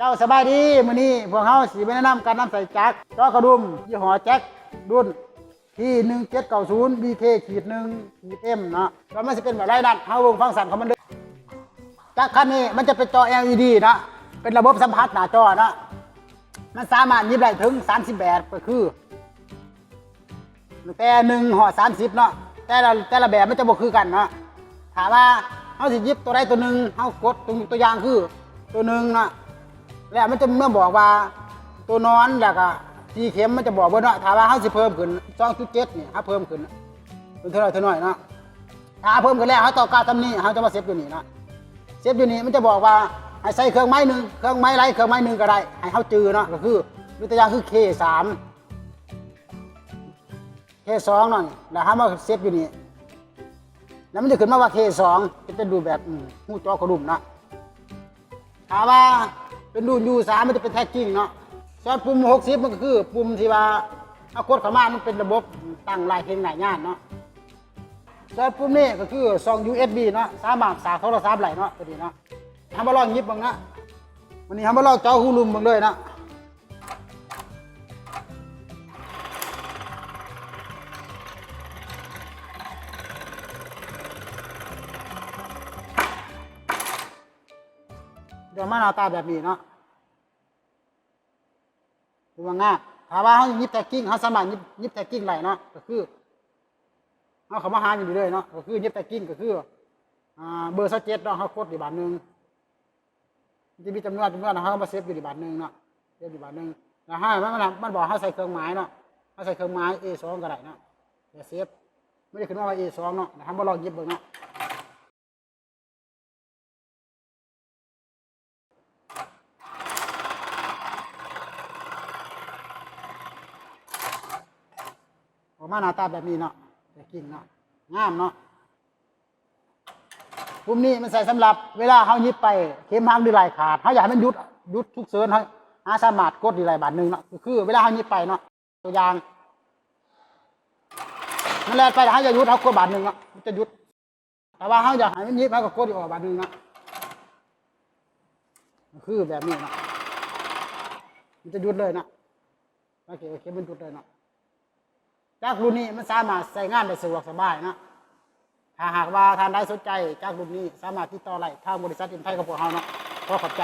เจ้าสบายดีมื้อนี้พวกเฮาสิไปแนะนำการนำใส่จักรจอกระดุมยี่ห้อแจ็ครุ่นที่1790 BK-1-M เนาะแล้วมันสิเป็นแบบไรนั่นเฮาเบิ่งฟังก์ชันของมันเด้อจักรคันนี้มันจะเป็นจอ LED นะเป็นระบบสัมผัสหน้าจอนะมันสามารถหยิบได้ถึง30แบบก็คือแต่1 ห่อ 30เนาะแต่ละแบบมันจะบ่คือกันเนาะถามว่าเฮาสิหยิบตัวใดตัวหนึ่งเฮากดตัวอย่างคือตัวหนึ่งเนาะแล้วมันจะเมื่อบอกว่าตัวนอนแล้วก็สีเข็มมันจะบอกว่าเนาะถามว่าเฮาสิเพิ่มขึ้น 2.7 นี่เฮาเพิ่มขึ้นเป็นเท่าไหร่เท่าน้อยเนาะถ้าเพิ่มขึ้นแล้วเฮาต้องการทำนี้เฮาจะมาเซฟอยู่นี่เนาะเซฟอยู่นี่มันจะบอกว่าให้ใส่เครื่องไม้หนึ่งเครื่องไม้ไรเครื่องไม้หนึ่งก็ได้ให้เฮาจือเนาะก็คือตัวอย่างคือ K3 K2 เนาะแล้วเฮามาเซฟอยู่นี่แล้วมันจะขึ้นมาว่า K2 จะดูแบบหูจอกระดุมนะถามว่าเป็นรุ่น U3 มันจะเป็นแท็กกิ้งเนาะส่วนปุ่ม60มันก็คือปุ่มที่ว่าเอากดเข้ามามันเป็นระบบตั้งลายเพลงหลายย่านเนาะส่วนปุ่มนี้ก็คือช่อง USB เนาะสามารถสากโทรศัพท์ไหลเนาะตัวนี้เนาะทำมาลองยิบบ้างนะวันนี้ทำมาลองเจาะหูลุมบ้างเลยนะเดี๋ยวมาหน้าตาแบบนี้เนาะดูว่าง่ายถามว่าเขายิบแท็กกิ้งเขาสามารถยิบแท็กกิ้งไหลเนาะก็คือเขามาหาอยู่เลยเนาะก็คือยิบแท็กกิ้งก็คือเบอร์17เนาะเขาโคตรอยู่บาทหนึ่งจะมีจำนวนเขามาเซฟอยู่ในบาทหนึ่งเนาะเซฟอยู่บาทหนึ่งแล้วให้มันบอกเขาใส่เครื่องหมายเนาะเขาใส่เครื่องหมาย A2 ก็ได้เนาะเดี๋ยวเซฟไม่ได้ขึ้นว่า A2 เนาะนะครับมาลองยิบเบิ่งเนาะออกมาหน้าตาแบบนี้เนาะแต่กิ่งเนาะงามเนาะปุ่มนี้มันใส่สำหรับเวลาเขายิบไปเข็มหางดีไลขาดเขาอยากให้มันหยุดทุกเซิร์นเขาสามารถกดดีไลบาทหนึ่งเนาะคือเวลาเขายิบไปเนาะตัวอย่างมันแลกไปเขาจะหยุดเขากดบาทหนึ่งเนาะมันจะหยุดแต่ว่าเขาอยากให้มันยิบเขาก็กดอีกบาทหนึ่งเนาะคือแบบนี้เนาะมันจะหยุดเลยเนาะโอเคมันหยุดเลยเนาะจากรุ่นนี้มันสามารถใช้งานได้สะดวกสบายนะถ้าหากว่าท่านใดสนใจจากรุ่นนี้สามารถติดต่อได้ทางบริษัทอินไทยกับพวกเราเนาะขอขอบใจ